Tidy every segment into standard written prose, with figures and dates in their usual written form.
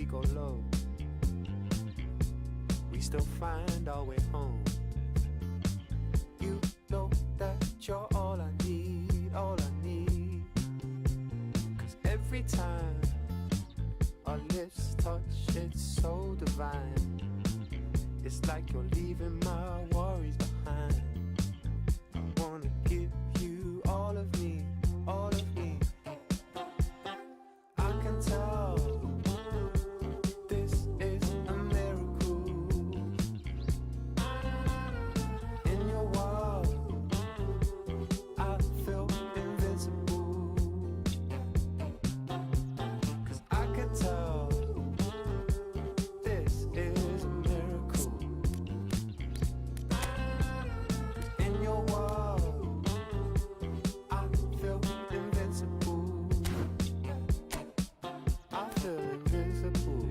we go low, we still find our way home. You know that you're all I need, all I need. 'Cause every time our lips touch, it's so divine. It's like you're leaving my worries behind. I wanna give you all of me, all of me. I can tell this is a miracle. In your world, I feel invincible. 'Cause I can tell this is a miracle. In your world, I feel invincible. I feel invisible.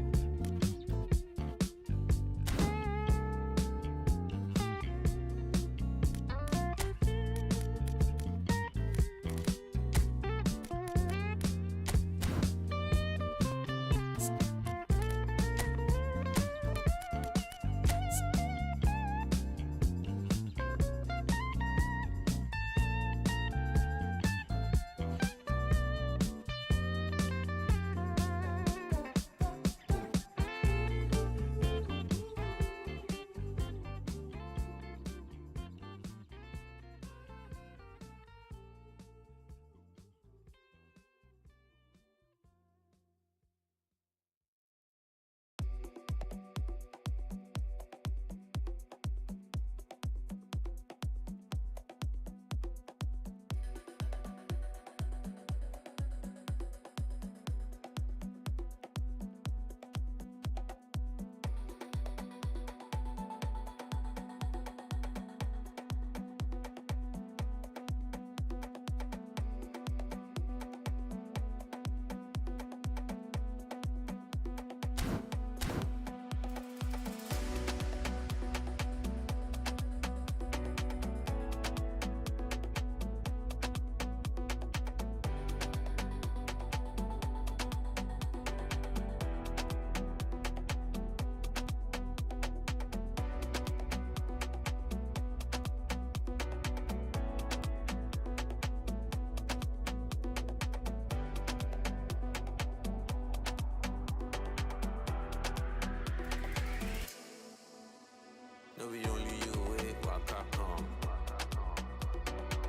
No, we only you wait, walk I come.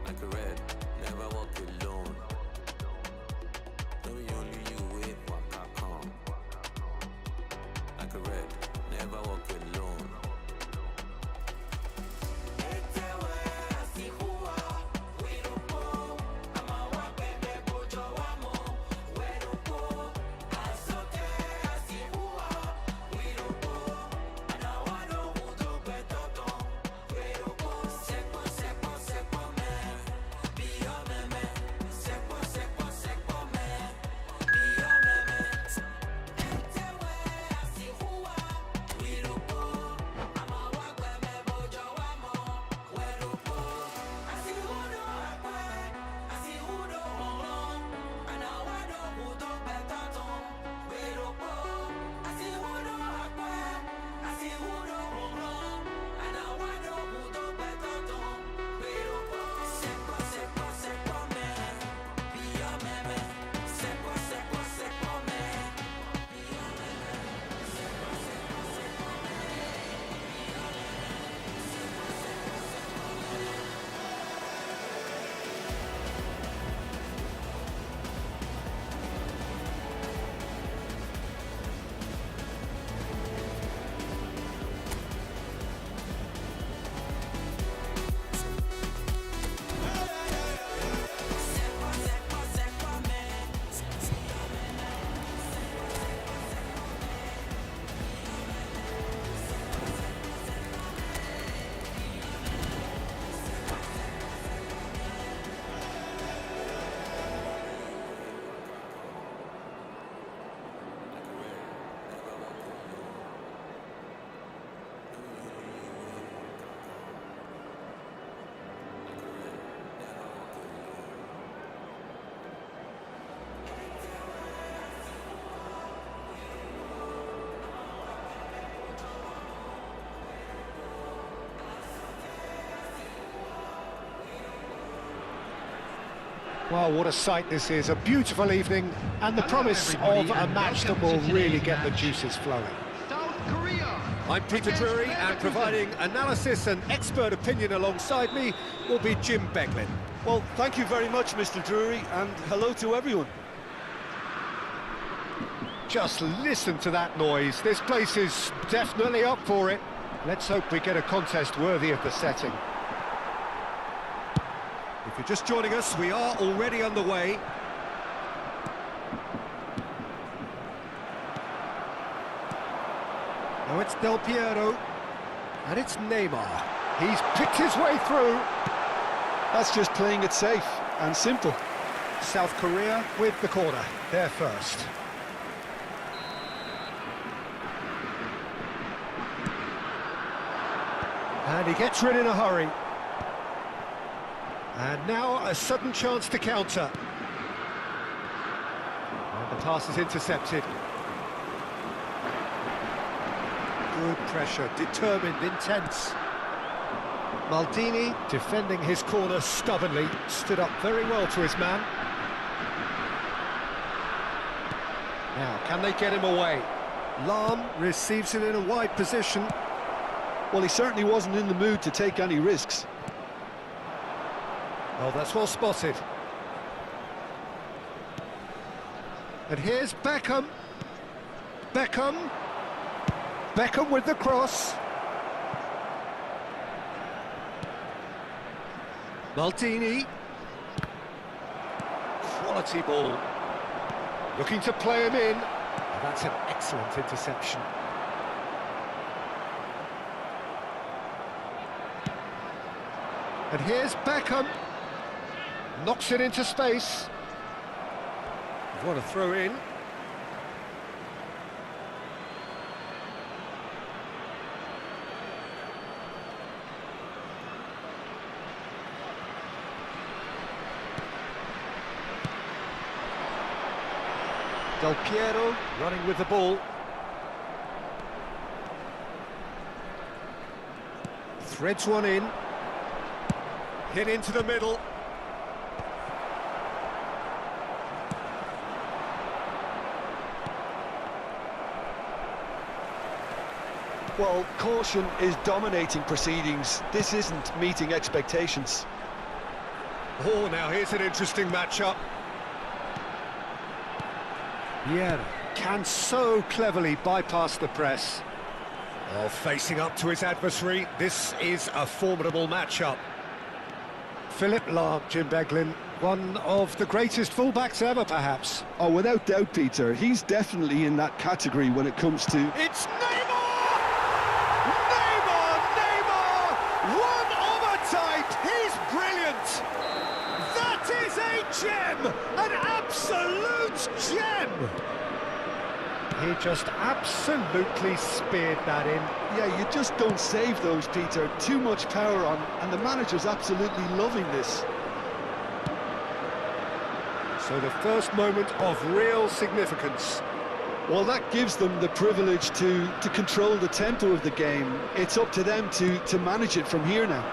Like a red, never walk alone. No, we only you wait, walk I come. Like a red, never walk alone. We don't Well, what a sight this is, a beautiful evening, and the promise of a match that will really get the juices flowing. South Korea. I'm Peter Drury, and providing analysis and expert opinion alongside me will be Jim Beglin. Well, thank you very much, Mr. Drury, and hello to everyone. Just listen to that noise. This place is definitely up for it. Let's hope we get a contest worthy of the setting. If you're just joining us, we are already underway. Now it's Del Piero, and it's Neymar. He's picked his way through. That's just playing it safe and simple. South Korea with the corner, they're first. And he gets rid in a hurry. And now a sudden chance to counter. And the pass is intercepted. Good pressure, determined, intense. Maldini, defending his corner stubbornly, stood up very well to his man. Now, can they get him away? Lahm receives it in a wide position. Well, he certainly wasn't in the mood to take any risks. Oh, that's well spotted. And here's Beckham. Beckham with the cross. Maldini. Quality ball. Looking to play him in. And that's an excellent interception. And here's Beckham. Knocks it into space. What a throw in. Del Piero running with the ball. Threads one in. Hit into the middle. Well, caution is dominating proceedings. This isn't meeting expectations. Oh, now here's an interesting matchup. Yeah, can so cleverly bypass the press. Oh, facing up to his adversary, this is a formidable matchup. Philipp Lahm, Jim Beglin, one of the greatest fullbacks ever, perhaps. Oh, without doubt, Peter, he's definitely in that category when it comes to... It's Neymar! Neymar! One of a type! He's brilliant! That is a gem! An absolute gem! He just absolutely speared that in. Yeah, you just don't save those, Peter. Too much power on, and the manager's absolutely loving this. So the first moment of real significance. Well, that gives them the privilege to control the tempo of the game. It's up to them to manage it from here now.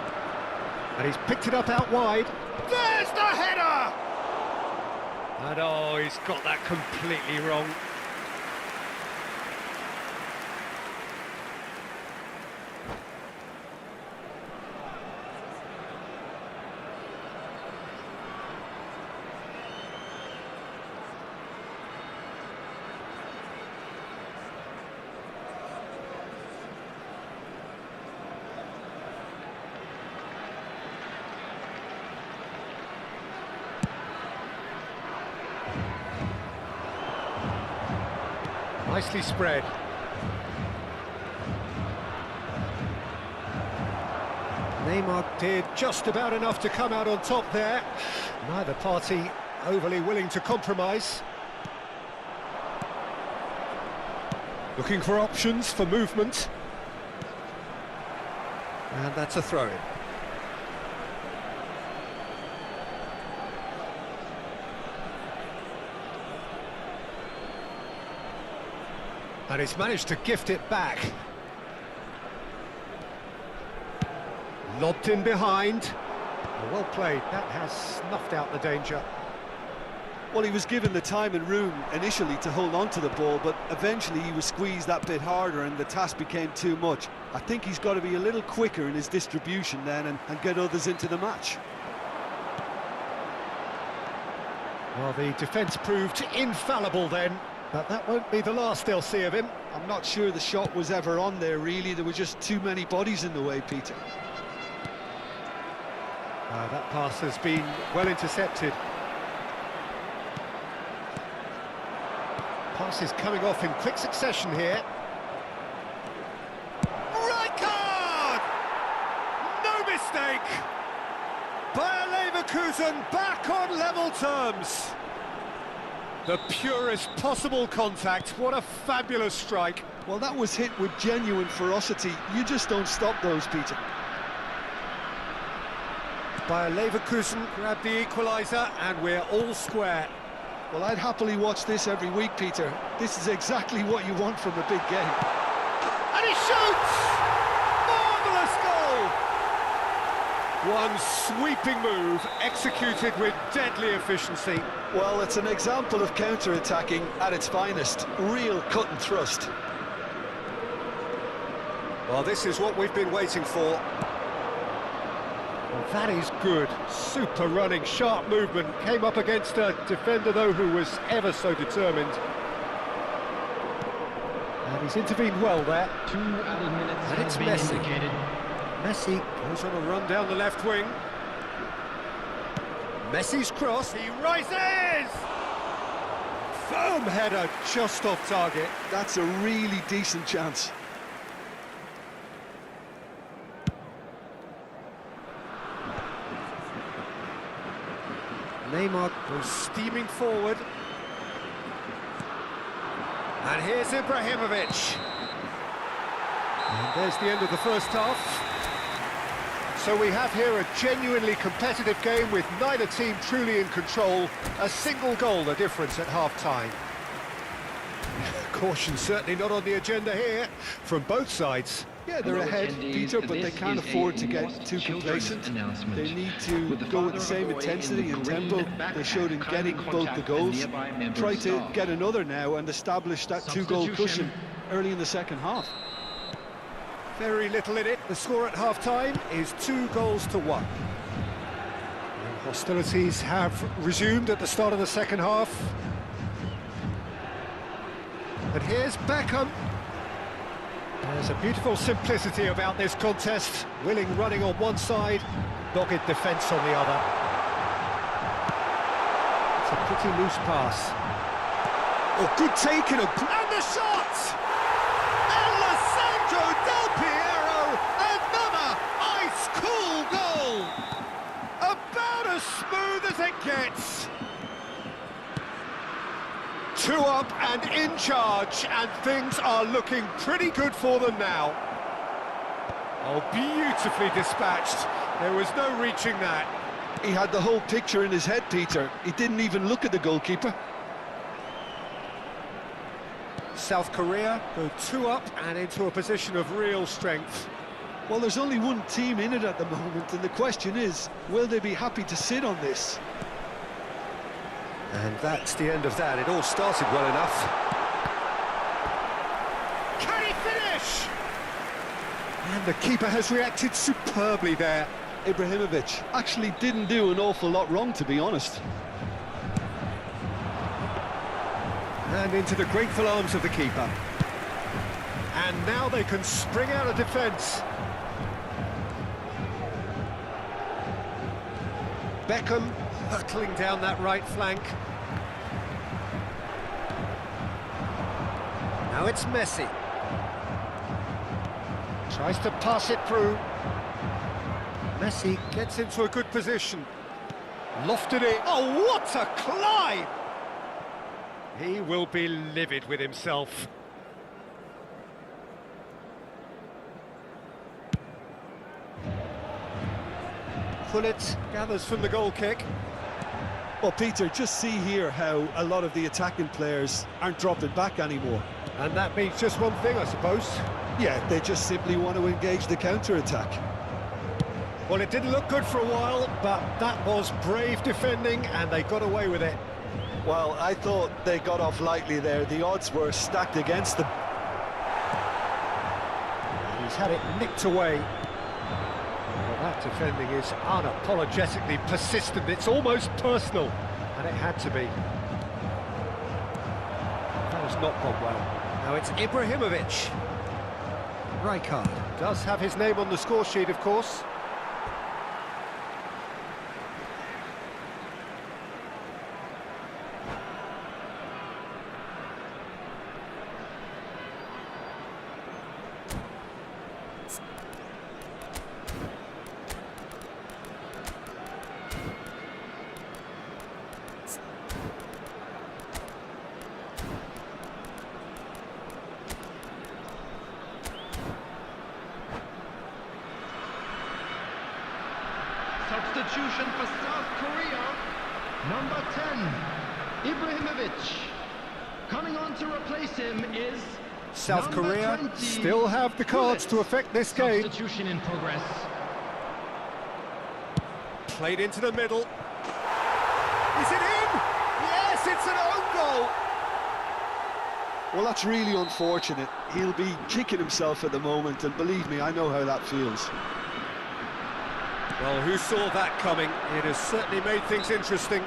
And he's picked it up out wide. There's the header! And oh, he's got that completely wrong. Nicely spread. Neymar did just about enough to come out on top there. Neither party overly willing to compromise. Looking for options for movement. And that's a throw-in. And he's managed to gift it back. Lobbed in behind. Well played, that has snuffed out the danger. Well, he was given the time and room initially to hold on to the ball, but eventually he was squeezed that bit harder and the task became too much. I think he's got to be a little quicker in his distribution then and get others into the match. Well, the defence proved infallible then, but that won't be the last they'll see of him. I'm not sure the shot was ever on there, really. There were just too many bodies in the way, Peter. That pass has been well intercepted. Pass is coming off in quick succession here. Right card! No mistake! Bayer Leverkusen back on level terms. The purest possible contact. What a fabulous strike. Well, that was hit with genuine ferocity. You just don't stop those, Peter. Bayer Leverkusen grabbed the equaliser and we're all square. Well, I'd happily watch this every week, Peter. This is exactly what you want from a big game. And he shoots! Marvellous goal! One sweeping move, executed with deadly efficiency. Well, it's an example of counter-attacking at its finest. Real cut and thrust. Well, this is what we've been waiting for. Well, that is good. Super running, sharp movement. Came up against a defender, though, who was ever so determined. And he's intervened well there. 2 added minutes And it's have been Messi. indicated. Messi goes on a run down the left wing. Messi's cross, he rises! Firm header, just off target. That's a really decent chance. Neymar goes steaming forward. And here's Ibrahimovic. And there's the end of the first half. So we have here a genuinely competitive game with neither team truly in control. A single goal the difference at half-time. Caution certainly not on the agenda here from both sides. Yeah, they're ahead, Peter, but they can't afford to get too complacent. They need to go with the same intensity and tempo they showed in getting both the goals. Try to get another now and establish that two-goal cushion early in the second half. Very little in it. The score at half-time is 2-1. And hostilities have resumed at the start of the second half. But here's Beckham. There's a beautiful simplicity about this contest. Willing running on one side, dogged defence on the other. It's a pretty loose pass. Oh, good taking. And the shot! Alessandro Del Piero, another ice-cool goal! About as smooth as it gets. 2 up and in charge, and things are looking pretty good for them now. Oh, beautifully dispatched. There was no reaching that. He had the whole picture in his head, Peter. He didn't even look at the goalkeeper. South Korea go 2 up and into a position of real strength. Well, there's only one team in it at the moment, and the question is, will they be happy to sit on this? And that's the end of that. It all started well enough. Can he finish? And the keeper has reacted superbly there. Ibrahimovic actually didn't do an awful lot wrong, to be honest. And into the grateful arms of the keeper. And now they can spring out of defence. Beckham hurtling down that right flank. Now it's Messi. Tries to pass it through. Messi gets into a good position. Lofted it. Oh, what a climb! He will be livid with himself. Gullit gathers from the goal kick. Well, Peter, just see here how a lot of the attacking players aren't dropping back anymore. And that means just one thing, I suppose. Yeah, they just simply want to engage the counter-attack. Well, it didn't look good for a while, but that was brave defending, and they got away with it. Well, I thought they got off lightly there. The odds were stacked against them. He's had it nicked away. Well, that defending is unapologetically persistent. It's almost personal, and it had to be. That has not gone well. Now it's Ibrahimovic. Rijkaard does have his name on the score sheet, of course. Substitution for South Korea, number 10, Ibrahimovic. Coming on to replace him is South number Korea 20, still have the cards to affect this game. Substitution in progress. Played into the middle. Is it in? Yes, it's an own goal. Well, that's really unfortunate. He'll be kicking himself at the moment, and believe me, I know how that feels. Well, who saw that coming? It has certainly made things interesting.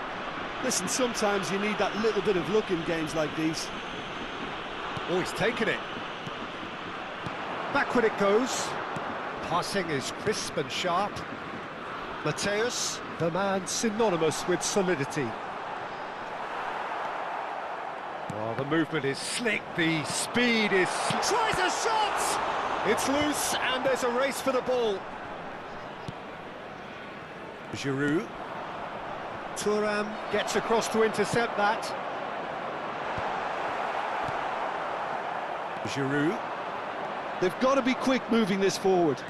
Listen, sometimes you need that little bit of luck in games like these. Oh, he's taken it. Backward it goes. Passing is crisp and sharp. Mateus, the man synonymous with solidity. Oh, the movement is slick, the speed is... Tries a shot! It's loose, and there's a race for the ball. Giroud. Thuram gets across to intercept that. Giroud. They've got to be quick moving this forward.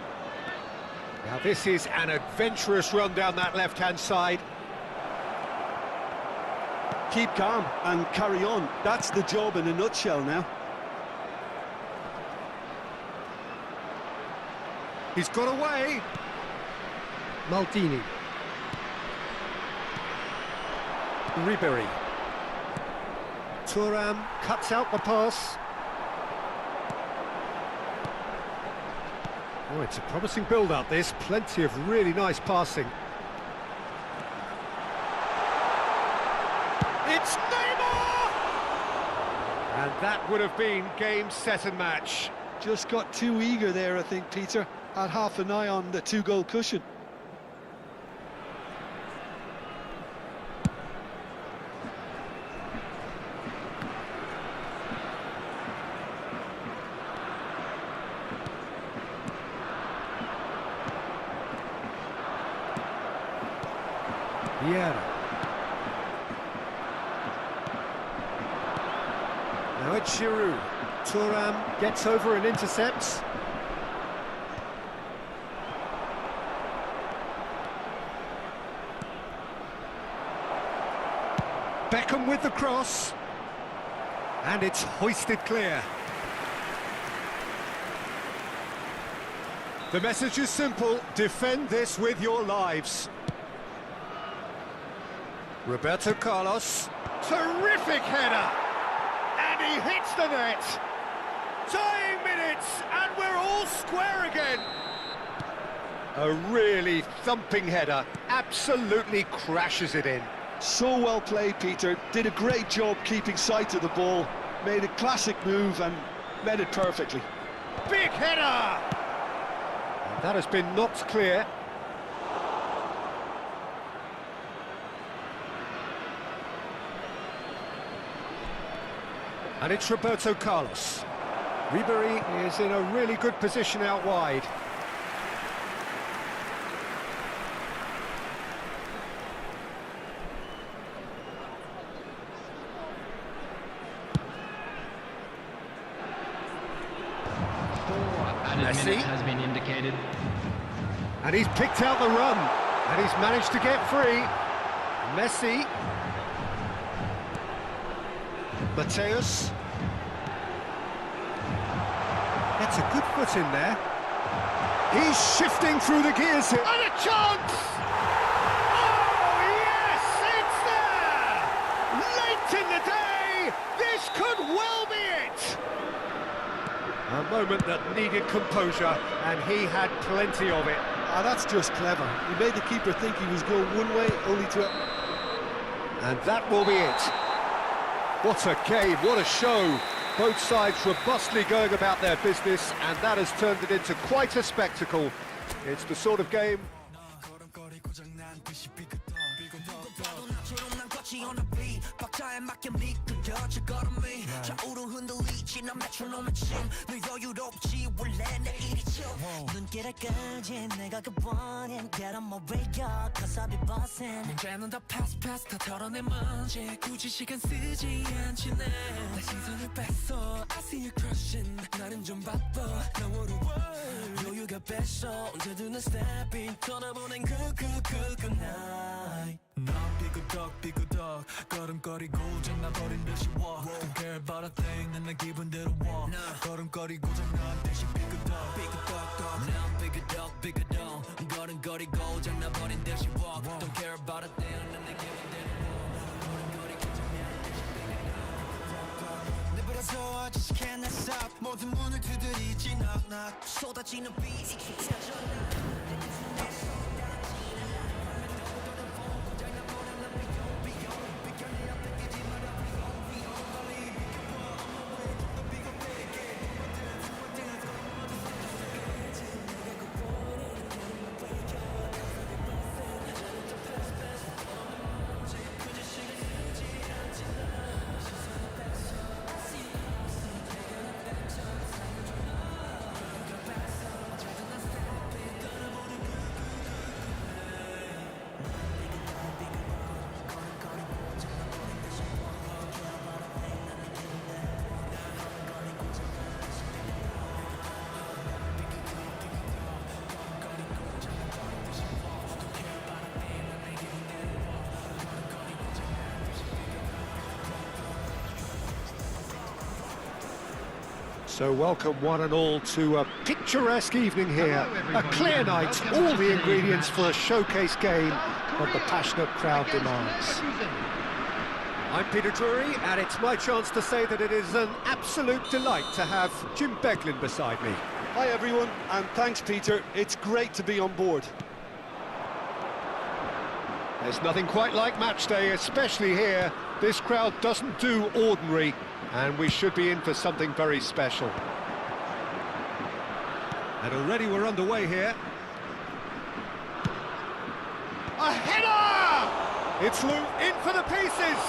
Now this is an adventurous run down that left-hand side. Keep calm and carry on. That's the job in a nutshell now. He's got away. Maldini. Ribery. Thuram cuts out the pass. Oh, it's a promising build-up, this. Plenty of really nice passing. It's Neymar! And that would have been game, set and match. Just got too eager there, I think, Peter. Had half an eye on the two-goal cushion. Yeah. Now it's Giroud. Thuram gets over and intercepts. Beckham with the cross. And it's hoisted clear. The message is simple: defend this with your lives. Roberto Carlos, terrific header, and he hits the net. Tying minutes, and we're all square again. A really thumping header, absolutely crashes it in. So well played, Peter. Did a great job keeping sight of the ball, made a classic move and met it perfectly. Big header! And that has been knocked clear. And it's Roberto Carlos. Ribery is in a really good position out wide. Messi has been indicated. And he's picked out the run. And he's managed to get free. Messi. Mateus. Gets a good foot in there. He's shifting through the gears here. And a chance! Oh, yes! It's there! Late A moment that needed composure, and he had plenty of it. Ah, that's just clever. He made the keeper think he was going one way, only to... And that will be it. What a game, what a show. Both sides robustly going about their business, and that has turned it into quite a spectacle. It's the sort of game... 삐그덕 걸음거리고 장난버린 듯이 walk Don't care about a thing 난 내 기분대로 walk 걸음거리고 장난 듯이 삐그덕 난 삐그덕 걸음거리고 장난버린 듯이 walk Don't care about a thing 난 내 기분대로 walk 걸음거리고 장난 듯이 삐그덕 내버려서 I just can't stop 모든 문을 두드리지 knock knock 쏟아지는 비 익숙해져 So welcome one and all to a picturesque evening here. A clear night, all the ingredients for a showcase game that the passionate crowd demands. I'm Peter Drury, and it's my chance to say that it is an absolute delight to have Jim Beglin beside me. Hi everyone, and thanks Peter. It's great to be on board. There's nothing quite like match day, especially here. This crowd doesn't do ordinary, and we should be in for something very special. And already we're underway here. A header! It's in for the pieces!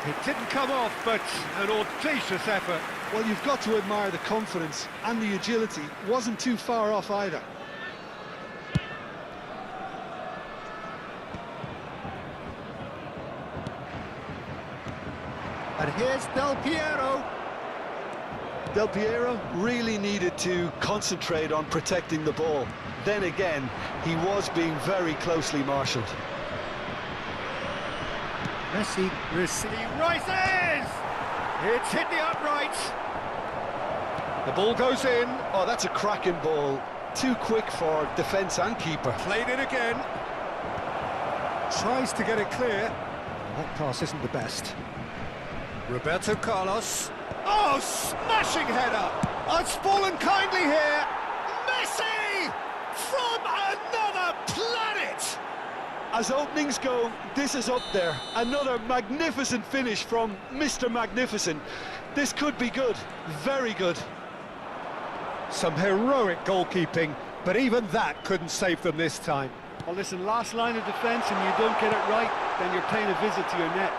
It didn't come off, but an audacious effort. Well, you've got to admire the confidence and the agility. Wasn't too far off either. And here's Del Piero. Del Piero really needed to concentrate on protecting the ball. Then again, he was being very closely marshalled. Messi rises! It's hit the upright. The ball goes in. Oh, that's a cracking ball. Too quick for defence and keeper. Played it again. Tries to get it clear. That pass isn't the best. Roberto Carlos. Oh, smashing header! It's fallen kindly here. Messi! From another planet! As openings go, this is up there. Another magnificent finish from Mr. Magnificent. This could be good, very good. Some heroic goalkeeping, but even that couldn't save them this time. Well, listen, last line of defence and you don't get it right, then you're paying a visit to your net.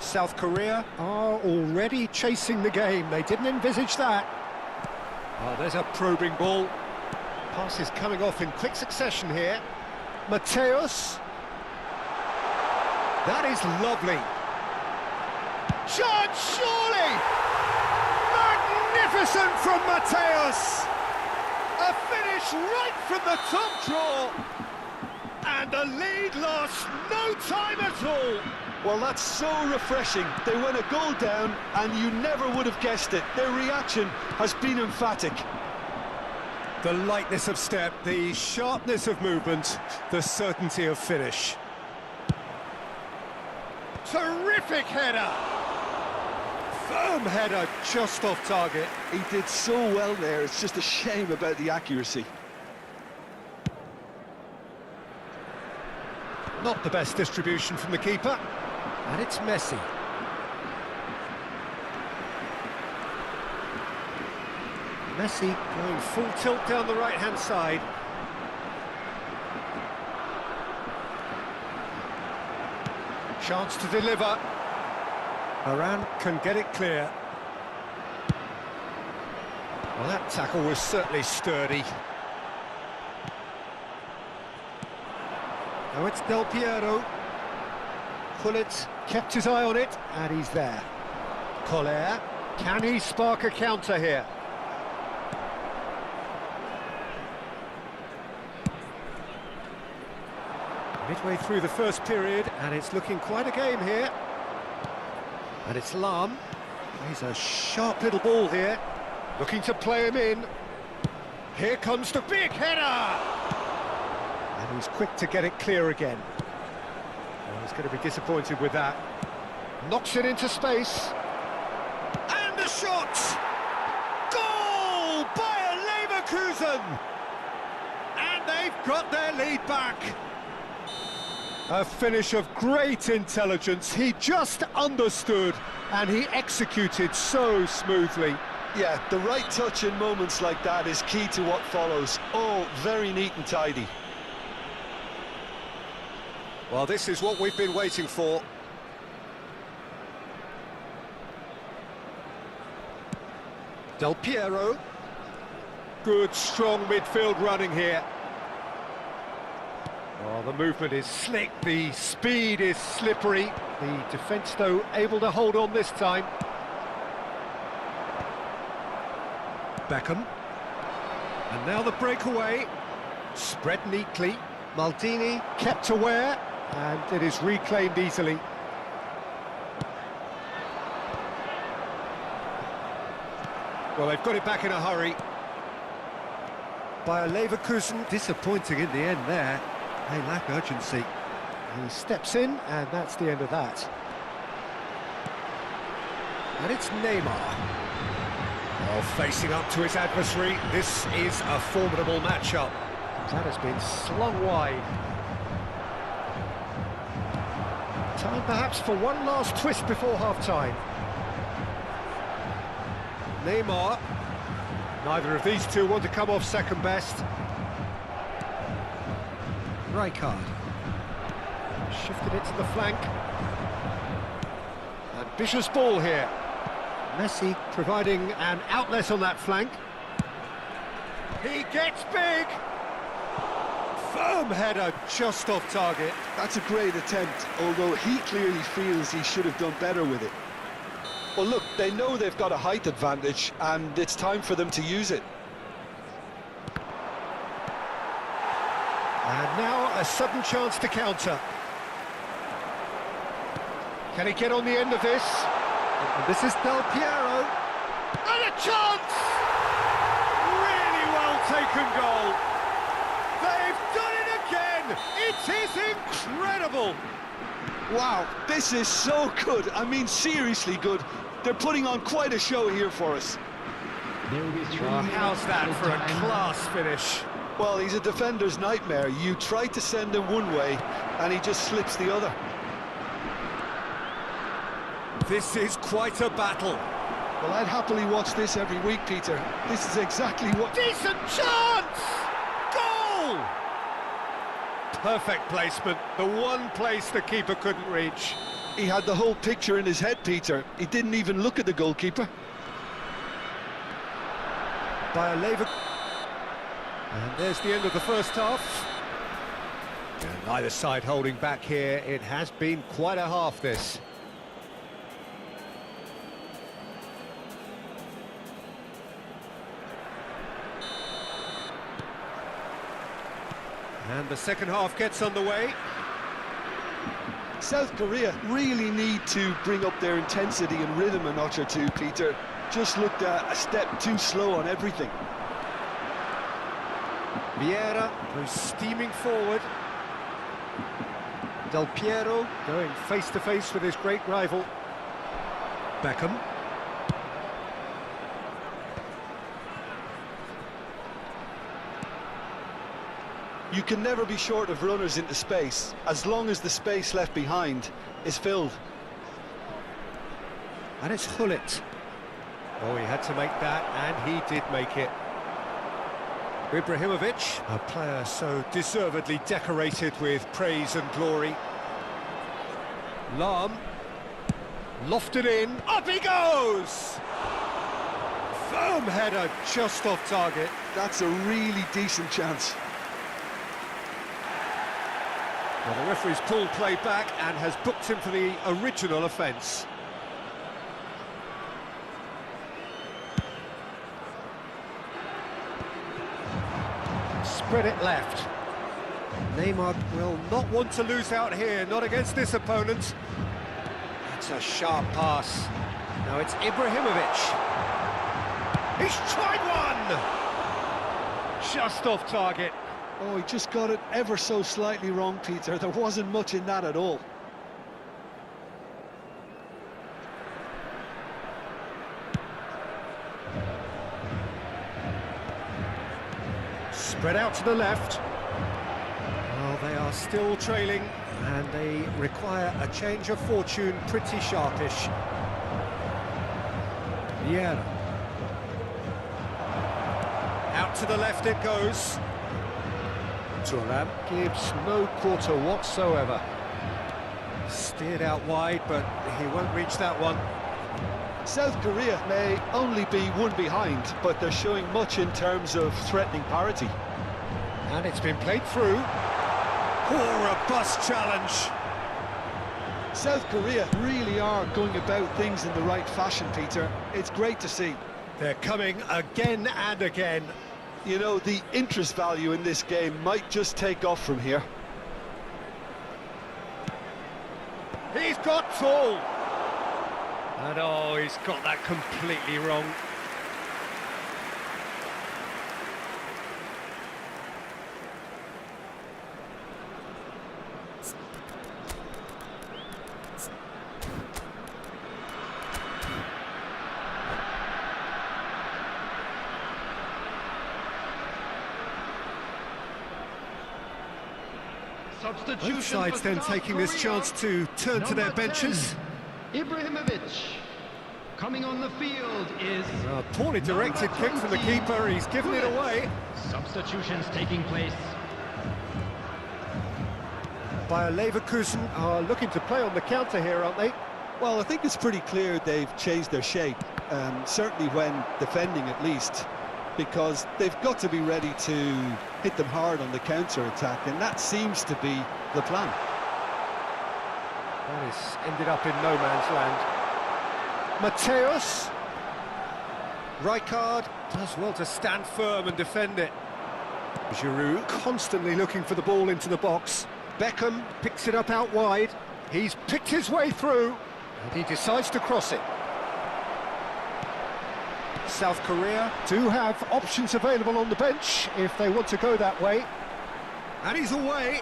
South Korea are already chasing the game. They didn't envisage that. Oh, there's a probing ball. Pass is coming off in quick succession here. Mateus. That is lovely. Chance, surely! Magnificent from Mateus! A finish right from the top draw. And the lead lost no time at all. Well, that's so refreshing. They went a goal down and you never would have guessed it. Their reaction has been emphatic. The lightness of step, the sharpness of movement, the certainty of finish. Terrific header! Firm header just off target. He did so well there, it's just a shame about the accuracy. Not the best distribution from the keeper. And it's Messi. Messi going full tilt down the right-hand side. Chance to deliver. Varane can get it clear. Well, that tackle was certainly sturdy. Now it's Del Piero. Gullit kept his eye on it, and he's there. Collier, can he spark a counter here? Midway through the first period, and it's looking quite a game here. And it's Lam. He's a sharp little ball here, looking to play him in. Here comes the big header! And he's quick to get it clear again. Well, he's going to be disappointed with that. Knocks it into space. And the shot! Goal! Bayer Leverkusen! And they've got their lead back. A finish of great intelligence. He just understood and he executed so smoothly. Yeah, the right touch in moments like that is key to what follows. Oh, very neat and tidy. Well, this is what we've been waiting for. Del Piero. Good, strong midfield running here. Oh, the movement is slick, the speed is slippery. The defence, though, able to hold on this time. Beckham. And now the breakaway. Spread neatly. Maldini kept aware, and it is reclaimed easily. Well, they've got it back in a hurry. Bayer Leverkusen, disappointing in the end there. They lack urgency. He steps in, and that's the end of that. And it's Neymar. Oh, facing up to his adversary. This is a formidable matchup. That has been slung wide. Time perhaps for one last twist before half-time. Neymar. Neither of these two want to come off second best. Rijkaard. Shifted it to the flank. Ambitious ball here. Messi providing an outlet on that flank. He gets big! Firm header just off target. That's a great attempt, although he clearly feels he should have done better with it. Well, look, they know they've got a height advantage, and it's time for them to use it. And now a sudden chance to counter. Can he get on the end of this? And this is Del Piero. And a chance! Really well taken goal. They've done it again! It is incredible! Wow, this is so good. I mean, seriously good. They're putting on quite a show here for us. How's that for a class finish? Well, he's a defender's nightmare. You try to send him one way, and he just slips the other. This is quite a battle. Well, I'd happily watch this every week, Peter. This is exactly what... Decent chance! Goal! Perfect placement, the one place the keeper couldn't reach. He had the whole picture in his head, Peter. He didn't even look at the goalkeeper. Bayer Leverkusen. And there's the end of the first half. And neither side holding back here. It has been quite a half, this. And the second half gets underway. South Korea really need to bring up their intensity and rhythm a notch or two, Peter. Just looked a step too slow on everything. Vieira goes steaming forward. Del Piero going face-to-face with his great rival. Beckham. You can never be short of runners into space, as long as the space left behind is filled. And it's Hullet. Oh, he had to make that, and he did make it. Ibrahimovic, a player so deservedly decorated with praise and glory. Lahm, lofted in, up he goes! Firm header, just off target. That's a really decent chance. Well, the referee's pulled play back and has booked him for the original offence. Spread it left. Neymar will not want to lose out here, not against this opponent. That's a sharp pass. Now it's Ibrahimovic. He's tried one! Just off target. Oh, he just got it ever so slightly wrong, Peter. There wasn't much in that at all. Spread out to the left. Well, they are still trailing, and they require a change of fortune pretty sharpish. Yeah. Out to the left it goes. Thuram gives no quarter whatsoever. Steered out wide, but he won't reach that one. South Korea may only be one behind, but they're showing much in terms of threatening parity. And it's been played through. Oh, robust challenge. South Korea really are going about things in the right fashion, Peter. It's great to see. They're coming again and again. You know, the interest value in this game might just take off from here. He's got tall. And oh, he's got that completely wrong. Both sides then taking this chance to turn to their benches. Ibrahimovic. Coming on the field is A poorly directed kick from the keeper, he's given it away. Substitutions taking place. Bayer Leverkusen are looking to play on the counter here, aren't they? Well, I think it's pretty clear they've changed their shape, certainly when defending at least, because they've got to be ready to hit them hard on the counter-attack, and that seems to be the plan. Well, it's ended up in no man's land. Mateus. Rijkaard does well to stand firm and defend it. Giroud constantly looking for the ball into the box. Beckham picks it up out wide. He's picked his way through, and he decides to cross it. South Korea do have options available on the bench if they want to go that way. And he's away.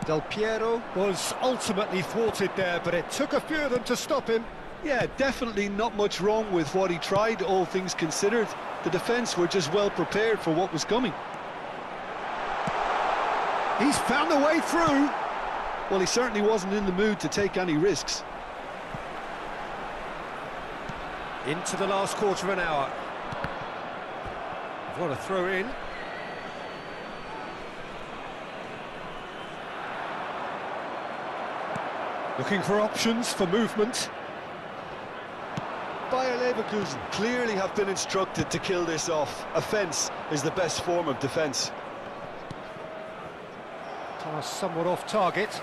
Del Piero was ultimately thwarted there, but it took a few of them to stop him. Yeah, definitely not much wrong with what he tried, all things considered. The defence were just well prepared for what was coming. He's found a way through. Well, he certainly wasn't in the mood to take any risks. Into the last quarter of an hour. What a throw in. Looking for options for movement. Bayer Leverkusen clearly have been instructed to kill this off. Offence is the best form of defence. Pass somewhat off target.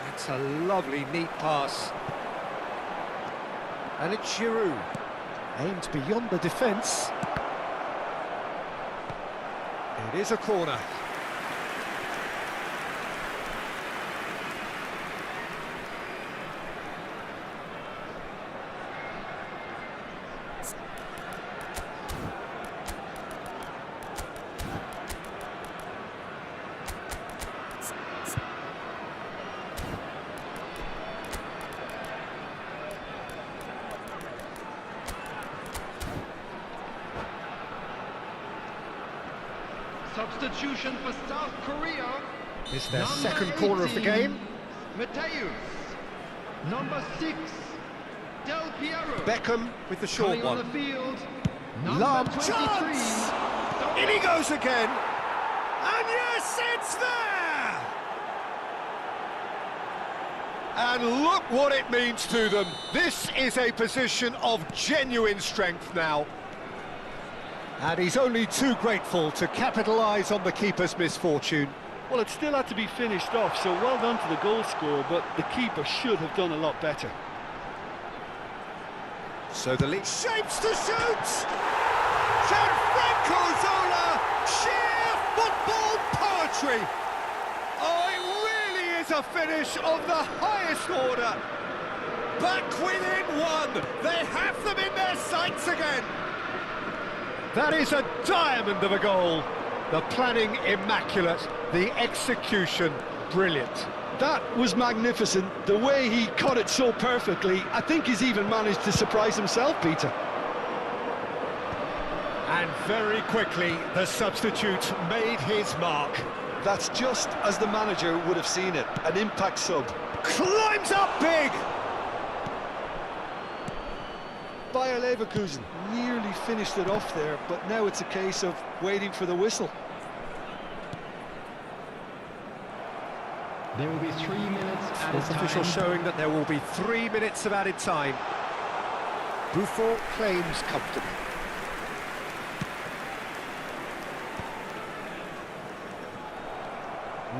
That's a lovely, neat pass. And it's Giroud. Aimed beyond the defence. It is a corner. Substitution for South Korea. It's their Number second corner of the 18, game. Mateus. Number 6, Del Piero. Beckham with the short Coming on the one. field, number Lam 23. chance! In he goes again! And yes, it's there! And look what it means to them. This is a position of genuine strength now. And he's only too grateful to capitalise on the keeper's misfortune. Well, it still had to be finished off, so well done to the goal scorer, but the keeper should have done a lot better. So the lead shapes to shoot! Gianfranco Zola! Sheer football poetry! Oh, it really is a finish of the highest order! Back within one! They have them in their sights again! That is a diamond of a goal! The planning immaculate, the execution brilliant. That was magnificent. The way he cut it so perfectly, I think he's even managed to surprise himself, Peter. And very quickly, the substitute made his mark. That's just as the manager would have seen it, an impact sub. Climbs up big! Bayer Leverkusen nearly finished it off there, but now it's a case of waiting for the whistle. There will be 3 minutes added Fourth official time. showing that there will be 3 minutes of added time. Buffon claims comfortably.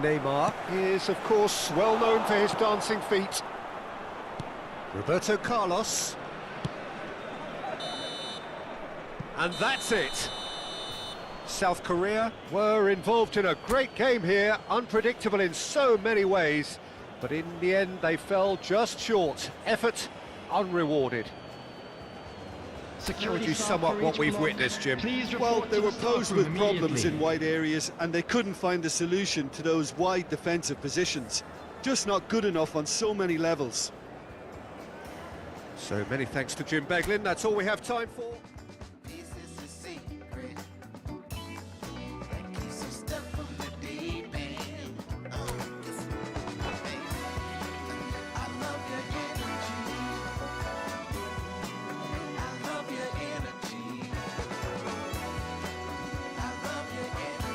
Neymar is, of course, well known for his dancing feet. Roberto Carlos. And that's it. South Korea were involved in a great game here, unpredictable in so many ways, but in the end they fell just short. Effort unrewarded. Told you somewhat what we've witnessed, Jim. Well, they were posed with problems in wide areas and they couldn't find a solution to those wide defensive positions. Just not good enough on so many levels. So many thanks to Jim Beglin. That's all we have time for. This is a secret that keeps us stuck from the deep end. I love your energy. I love your energy. I love your energy.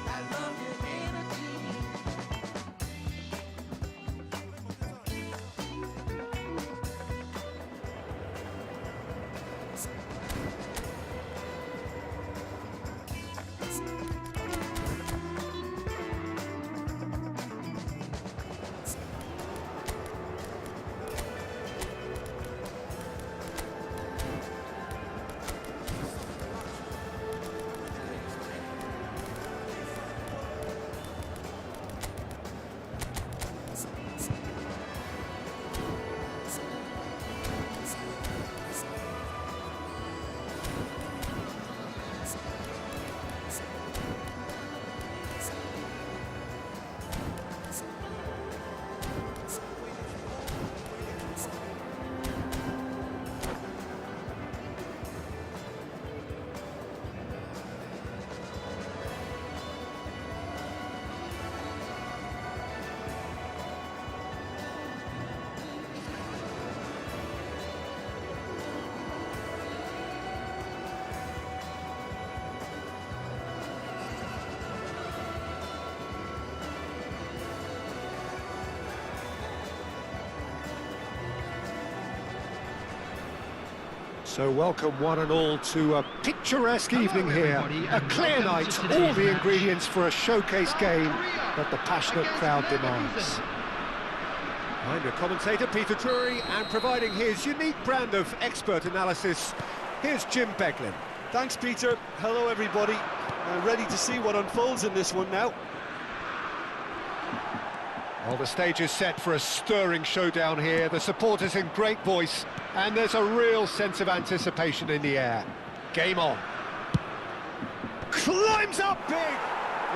I love your energy. So welcome one and all to a picturesque evening here. everybody, A and clear welcome night, to all today's the match. ingredients for a showcase game that the passionate Against crowd Leverkusen. demands. I'm your commentator, Peter Drury, and providing his unique brand of expert analysis, here's Jim Beglin. Thanks, Peter. Hello, everybody. Ready to see what unfolds in this one now. Well, the stage is set for a stirring showdown here. The supporters in great voice, and there's a real sense of anticipation in the air. Game on. Climbs up big!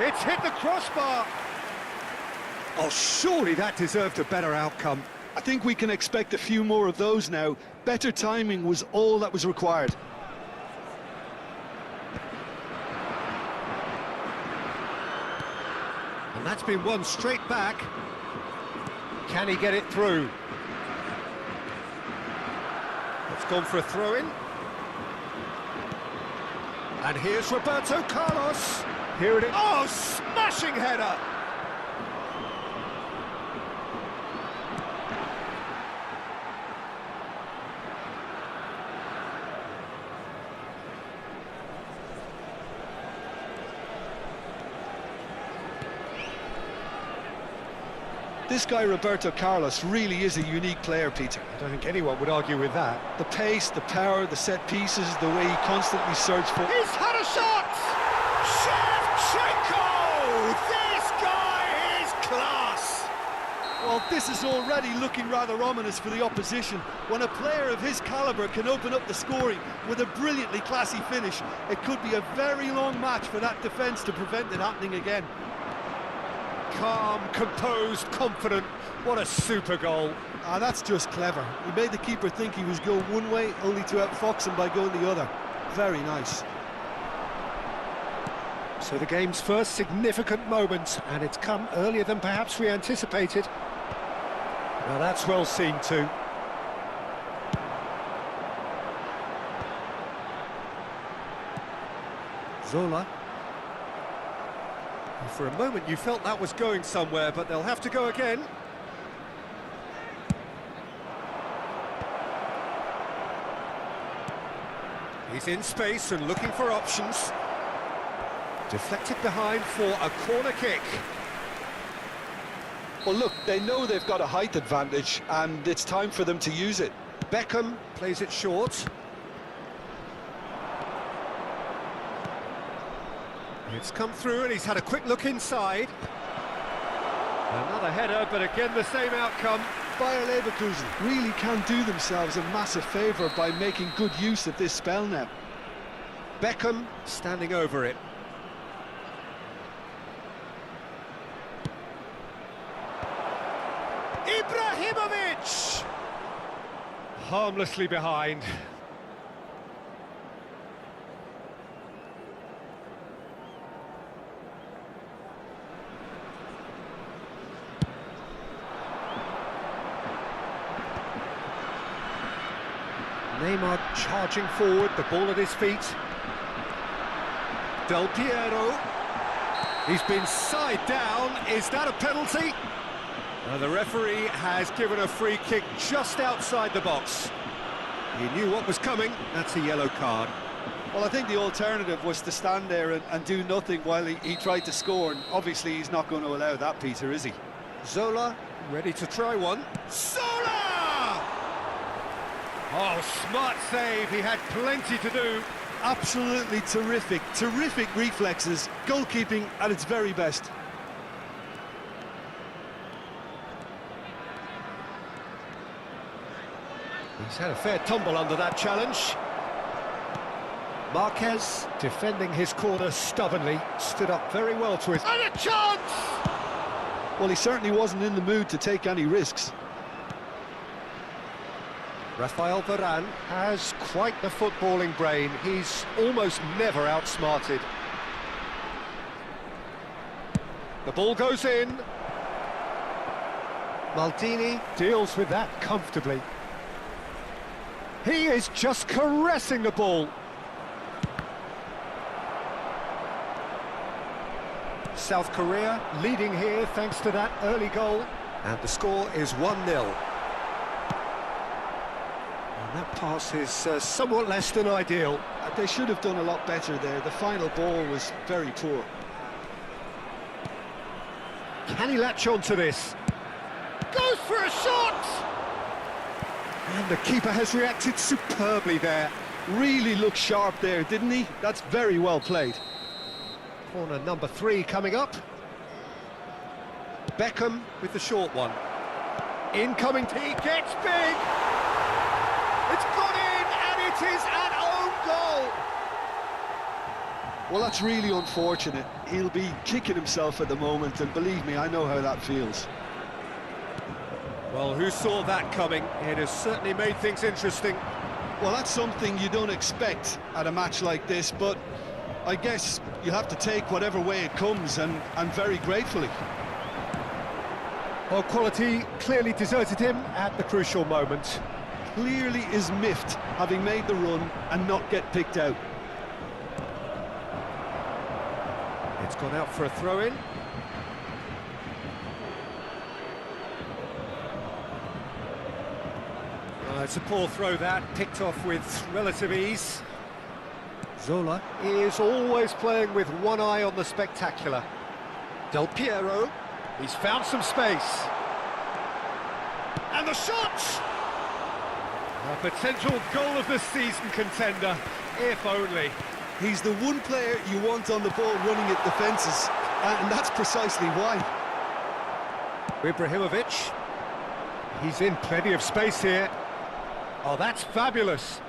It's hit the crossbar! Oh, surely that deserved a better outcome. I think we can expect a few more of those now. Better timing was all that was required. And that's been won straight back. Can he get it through? It's gone for a throw-in. And here's Roberto Carlos. Here it is. Oh, smashing header! This guy, Roberto Carlos, really is a unique player, Peter. I don't think anyone would argue with that. The pace, the power, the set pieces, the way he constantly searches for... He's had a shot! Shevchenko! This guy is class! Well, this is already looking rather ominous for the opposition. When a player of his calibre can open up the scoring with a brilliantly classy finish, it could be a very long match for that defence to prevent it happening again. Calm, composed, confident. What a super goal. Ah, that's just clever. He made the keeper think he was going one way, only to outfox him by going the other. Very nice. So the game's first significant moment, and it's come earlier than perhaps we anticipated. Now that's well seen too. Zola. For a moment you felt that was going somewhere, but they'll have to go again. He's in space and looking for options. Deflected behind for a corner kick. Well, look, they know they've got a height advantage, and it's time for them to use it. Beckham plays it short. It's come through and he's had a quick look inside. Another header, but again the same outcome. Bayer Leverkusen really can do themselves a massive favour by making good use of this spell now. Beckham standing over it. Ibrahimovic! Harmlessly behind. Neymar charging forward, the ball at his feet. Del Piero. He's been side down. Is that a penalty? The referee has given a free kick just outside the box. He knew what was coming. That's a yellow card. Well, I think the alternative was to stand there and do nothing while he tried to score, and obviously he's not going to allow that, Peter, is he? Zola ready to try one. Zola! Oh, smart save. He had plenty to do. Absolutely terrific reflexes, goalkeeping at its very best. He's had a fair tumble under that challenge. Marquez defending his corner stubbornly, stood up very well to his... And a chance! Well, he certainly wasn't in the mood to take any risks. Rafael Varane has quite the footballing brain. He's almost never outsmarted. The ball goes in. Maldini deals with that comfortably. He is just caressing the ball. South Korea leading here thanks to that early goal. And the score is 1-0. That pass is somewhat less than ideal. They should have done a lot better there. The final ball was very poor. Can he latch on to this? Goes for a shot! And the keeper has reacted superbly there. Really looked sharp there, didn't he? That's very well played. Corner number 3 coming up. Beckham with the short one. Incoming, he gets big! It's gone in, and it is an own goal! Well, that's really unfortunate. He'll be kicking himself at the moment, and believe me, I know how that feels. Well, who saw that coming? It has certainly made things interesting. Well, that's something you don't expect at a match like this, but I guess you have to take whatever way it comes, and very gratefully. Well, quality clearly deserted him at the crucial moment. Clearly is miffed, having made the run and not get picked out. It's gone out for a throw-in. It's a poor throw that, picked off with relative ease. Zola is always playing with one eye on the spectacular. Del Piero, he's found some space. And the shot! A potential goal of the season contender, if only. He's the one player you want on the ball running at defences, and that's precisely why. Ibrahimovic, he's in plenty of space here. Oh, that's fabulous.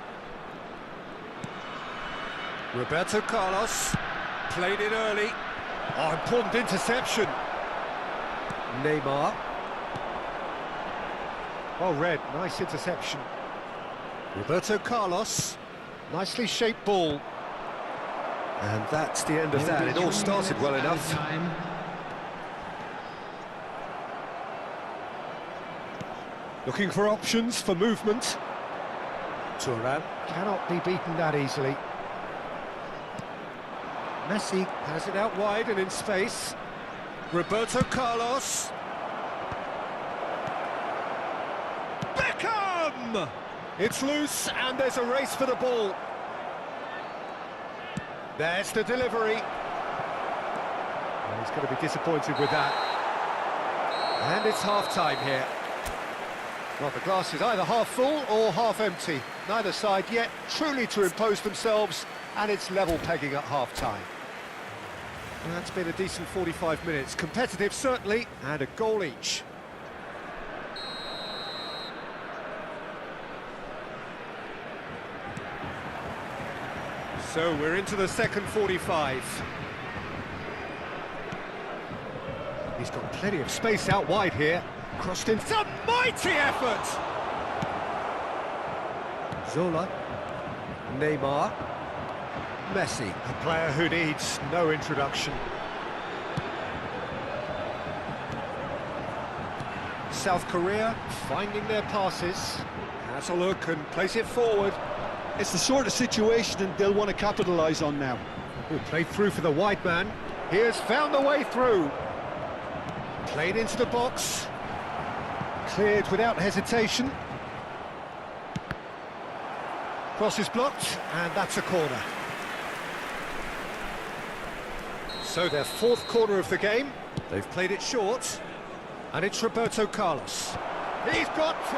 Roberto Carlos, played it early. Oh, important interception. Neymar. Well read, nice interception. Roberto Carlos, nicely shaped ball. And that's the end of that. It all started well enough. Looking for options for movement. Thuram cannot be beaten that easily. Messi has it out wide and in space. Roberto Carlos. Beckham! It's loose and there's a race for the ball. There's the delivery. Well, he's going to be disappointed with that. And it's half-time here. Well, the glass is either half full or half empty. Neither side yet truly to impose themselves, and it's level pegging at half-time. And that's been a decent 45 minutes. Competitive, certainly, and a goal each. So we're into the second 45. He's got plenty of space out wide here. Crossed in. It's a mighty effort! Zola. Neymar. Messi, a player who needs no introduction. South Korea finding their passes. Has a look and plays it forward. It's the sort of situation they'll want to capitalise on now. Who played through for the wide man. He has found the way through. Played into the box. Cleared without hesitation. Cross is blocked, and that's a corner. So their fourth corner of the game. They've played it short, and it's Roberto Carlos. He's got two.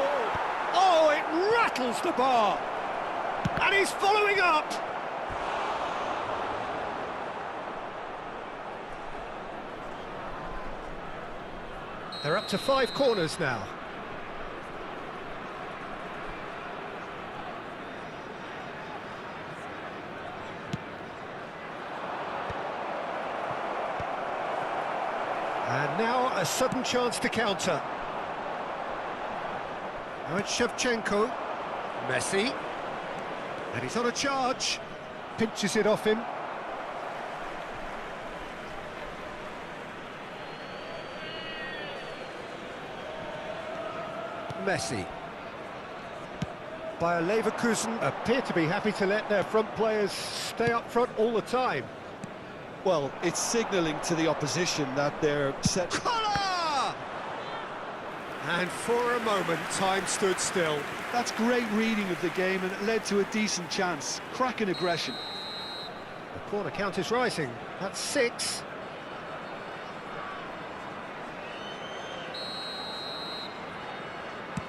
Oh, it rattles the bar. And he's following up. They're up to 5 corners now. And now a sudden chance to counter. Now it's Shevchenko. Messi. And he's on a charge. Pinches it off him. Messi. Bayer Leverkusen appear to be happy to let their front players stay up front all the time. Well, it's signalling to the opposition that they're set. Collar! And for a moment, time stood still. That's great reading of the game, and it led to a decent chance. Cracking aggression. The corner count is rising. That's 6.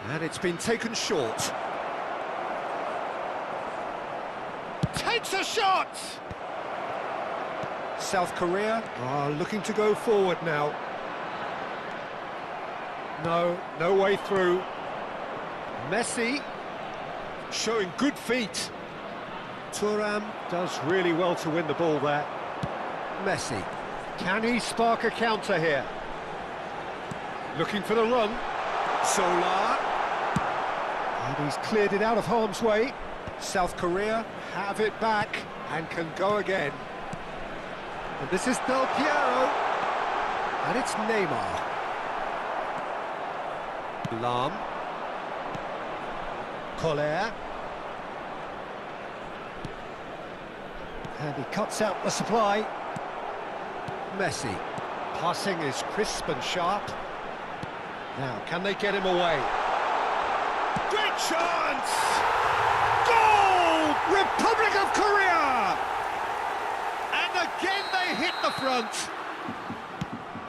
And it's been taken short. Takes a shot! South Korea are looking to go forward now. No way through. Messi showing good feet. Thuram does really well to win the ball there. Messi, can he spark a counter here? Looking for the run. Solar. And he's cleared it out of harm's way. South Korea have it back and can go again. And this is Del Piero. And it's Neymar. Lam. Collier. And he cuts out the supply. Messi. Passing is crisp and sharp. Now, can they get him away? Great chance! Goal! Republic of Korea! And again they hit the front.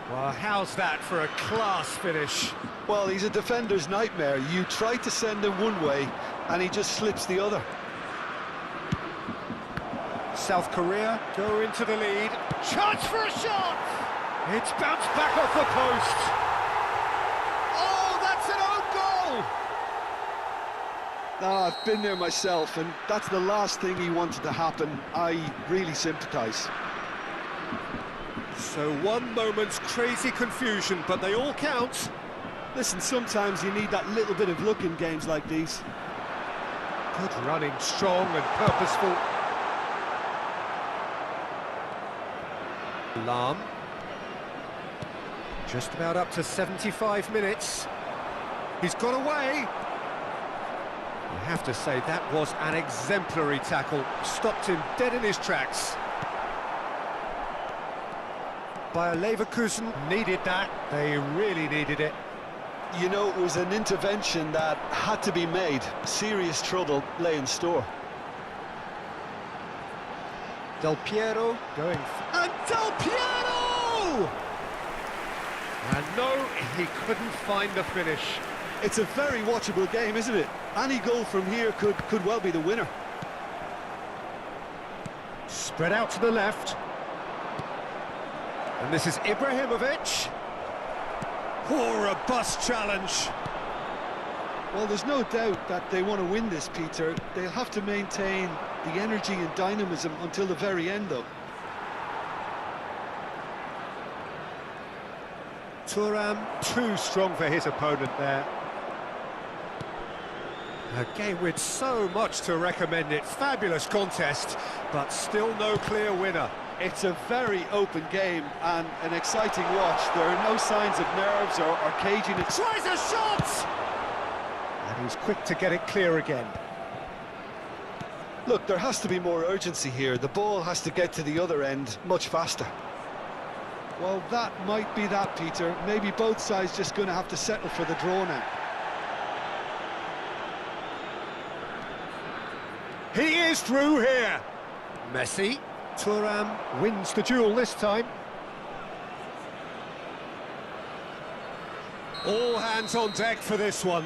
Well, how's that for a class finish? Well, he's a defender's nightmare. You try to send him one way, and he just slips the other. South Korea go into the lead. Chance for a shot! It's bounced back off the post. Oh, that's an own goal! Now, I've been there myself, and that's the last thing he wanted to happen. I really sympathise. So one moment's crazy confusion, but they all count. Listen, sometimes you need that little bit of luck in games like these. Good running, strong and purposeful. Lam. Just about up to 75 minutes. He's got away. I have to say, that was an exemplary tackle. Stopped him dead in his tracks. Bayer Leverkusen needed that. They really needed it. You know, it was an intervention that had to be made. Serious trouble lay in store. Del Piero going... And Del Piero! And no, he couldn't find the finish. It's a very watchable game, isn't it? Any goal from here could well be the winner. Spread out to the left. And this is Ibrahimovic. Oh, robust challenge. Well, there's no doubt that they want to win this, Peter. They'll have to maintain the energy and dynamism until the very end, though. Thuram too strong for his opponent there. A game with so much to recommend it. Fabulous contest, but still no clear winner. It's a very open game and an exciting watch. There are no signs of nerves or caginess. Tries a shot! And he's quick to get it clear again. Look, there has to be more urgency here. The ball has to get to the other end much faster. Well, that might be that, Peter. Maybe both sides just going to have to settle for the draw now. He is through here. Messi. Thuram wins the duel this time. All hands on deck for this one.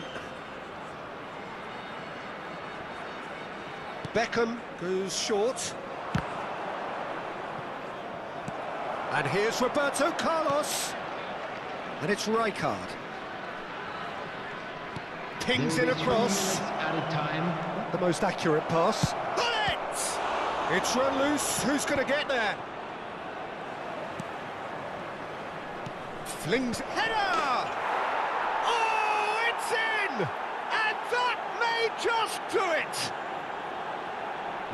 Beckham goes short. And here's Roberto Carlos. And it's Rijkaard. Pings in across. Added time. Not the most accurate pass. Got it! It's run loose. Who's going to get there? Flings. Header! Oh, it's in! And that may just do it!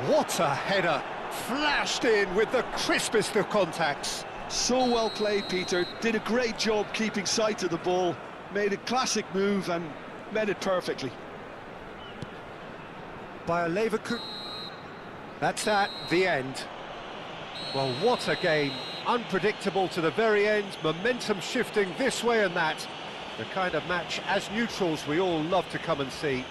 What a header! Flashed in with the crispest of contacts. So well played, Peter. Did a great job keeping sight of the ball. Made a classic move and met it perfectly. Bayer Leverkusen. That's that, the end. Well, what a game. Unpredictable to the very end, momentum shifting this way and that. The kind of match, as neutrals, we all love to come and see.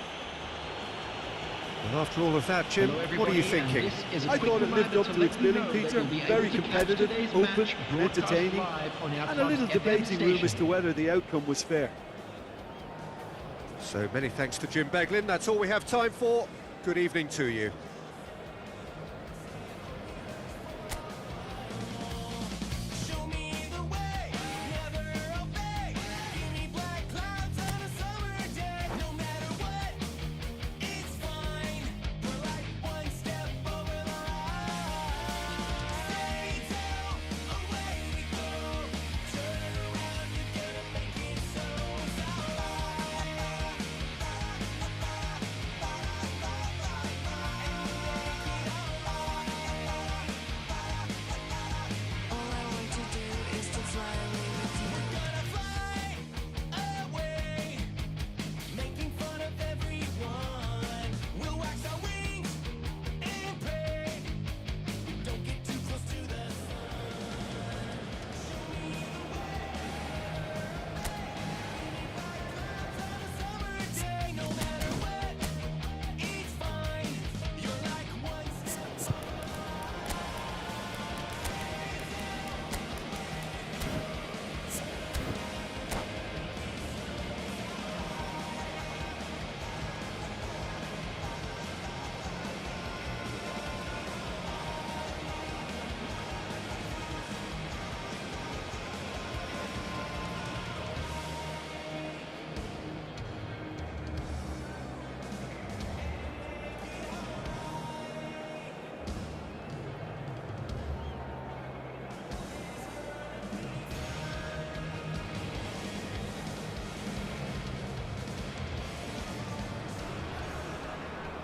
And after all of that, Jim, what are you thinking? I thought it lived up to its billing, Peter. Very competitive, open, entertaining, and a little debating room as to whether the outcome was fair. So many thanks to Jim Beglin. That's all we have time for. Good evening to you.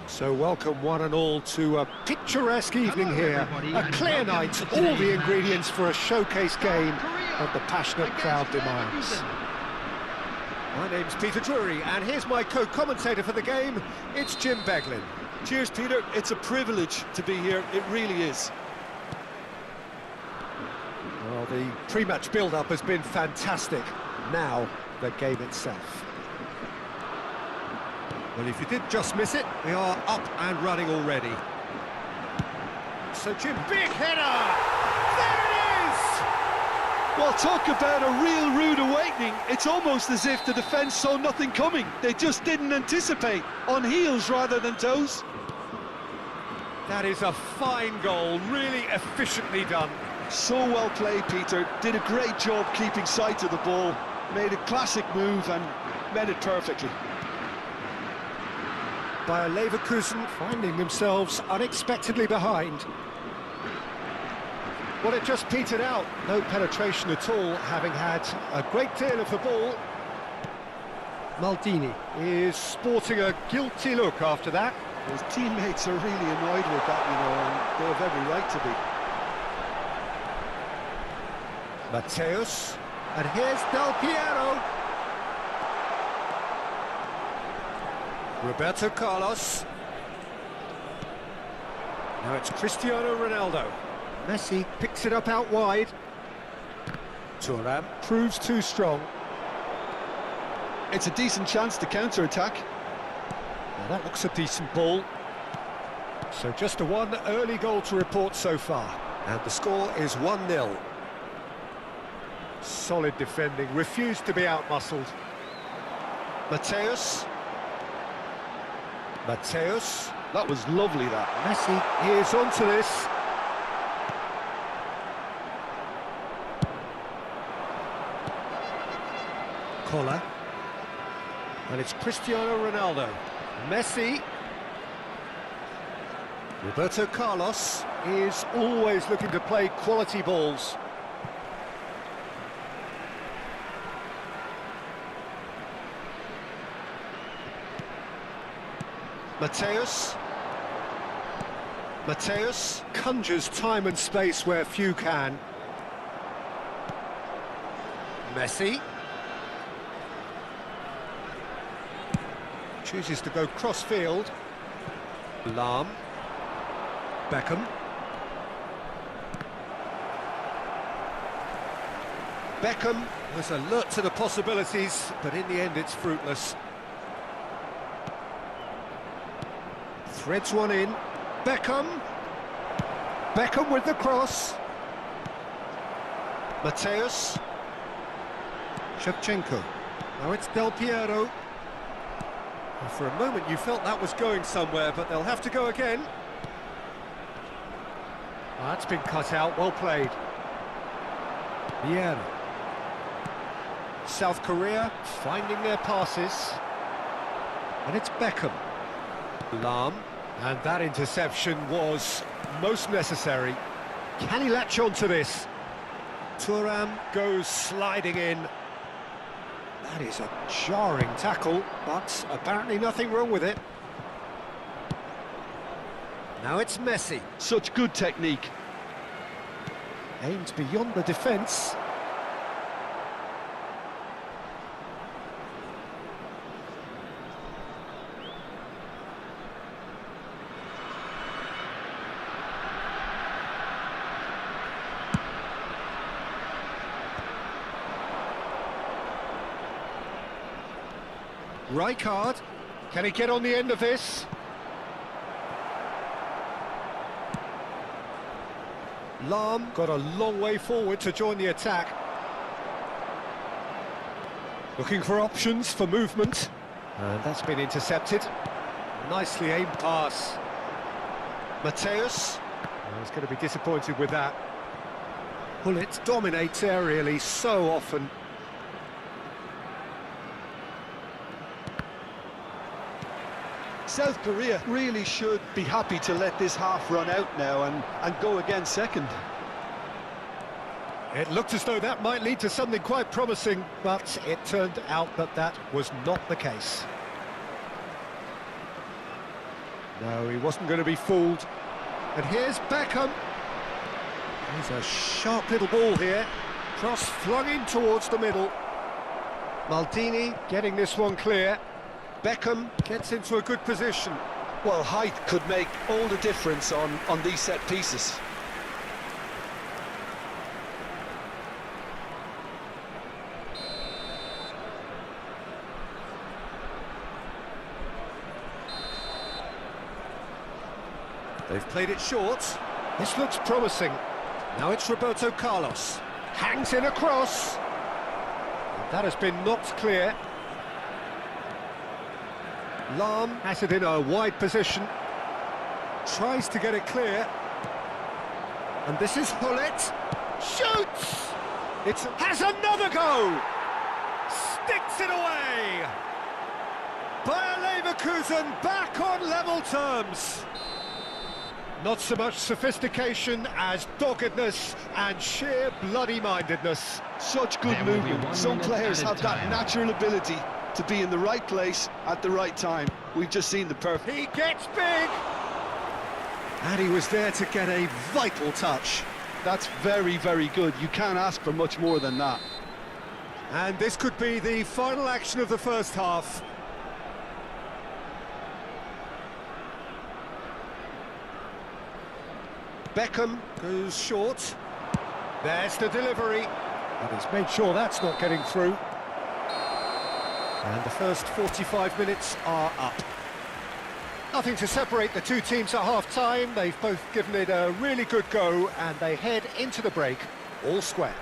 So welcome one and all to a picturesque evening here. A clear night, all the ingredients for a showcase game that the passionate crowd demands. My name's Peter Drury, and here's my co-commentator for the game, it's Jim Beglin. Cheers, Peter. It's a privilege to be here. It really is. Well, the pre-match build-up has been fantastic. Now, the game itself. Well, if you did just miss it, we are up and running already. So, Jim, big header! There it is! Well, talk about a real rude awakening. It's almost as if the defence saw nothing coming. They just didn't anticipate. On heels rather than toes. That is a fine goal, really efficiently done. So well played, Peter. Did a great job keeping sight of the ball. Made a classic move and met it perfectly. Bayer Leverkusen finding themselves unexpectedly behind. Well, it just petered out. No penetration at all, having had a great deal of the ball. Maldini is sporting a guilty look after that. His teammates are really annoyed with that, you know, and they have every right to be. Mateus, and here's Del Piero. Roberto Carlos. Now it's Cristiano Ronaldo. Messi picks it up out wide. Thuram proves too strong. It's a decent chance to counter-attack. Now that looks a decent ball. So just a one early goal to report so far. And the score is 1-0. Solid defending, refused to be outmuscled. Mateus. Mateus. That was lovely, that. Messi is onto this. Koller. And it's Cristiano Ronaldo. Messi. Roberto Carlos is always looking to play quality balls. Mateus. Mateus conjures time and space where few can. Messi. Chooses to go cross-field. Lahm. Beckham. Beckham was alert to the possibilities, but in the end it's fruitless. Threads one in. Beckham. Beckham with the cross. Mateus. Shevchenko. Now it's Del Piero. Well, for a moment you felt that was going somewhere, but they'll have to go again. Oh, that's been cut out, well played. Vieira. South Korea finding their passes. And it's Beckham. Lahm. And that interception was most necessary. Can he latch on to this? Thuram goes sliding in. That is a jarring tackle, but apparently nothing wrong with it. Now it's Messi. Such good technique. Aimed beyond the defence. Rijkaard, can he get on the end of this? Lahm got a long way forward to join the attack. Looking for options for movement. And that's been intercepted. Nicely aimed pass. Mateus. Oh, he's going to be disappointed with that. Gullit dominates aerially so often. South Korea really should be happy to let this half run out now and go again second. It looked as though that might lead to something quite promising, but it turned out that that was not the case. No, he wasn't going to be fooled. And here's Beckham. He's a sharp little ball here. Cross flung in towards the middle. Maldini getting this one clear. Beckham gets into a good position. Well, height could make all the difference on these set pieces. They've played it short. This looks promising. Now it's Roberto Carlos. Hangs in a cross. That has been knocked clear. Lahm has it in a wide position. Tries to get it clear. And this is Hullet. Shoots! It has another go! Sticks it away! Bayer Leverkusen back on level terms. Not so much sophistication as doggedness and sheer bloody-mindedness. Such good movement. Some players have that natural ability to be in the right place at the right time. We've just seen the perfect. He gets big! And he was there to get a vital touch. That's very, very good. You can't ask for much more than that. And this could be the final action of the first half. Beckham goes short. There's the delivery. And he's made sure that's not getting through. And the first 45 minutes are up. Nothing to separate the two teams at half-time. They've both given it a really good go, and they head into the break all square.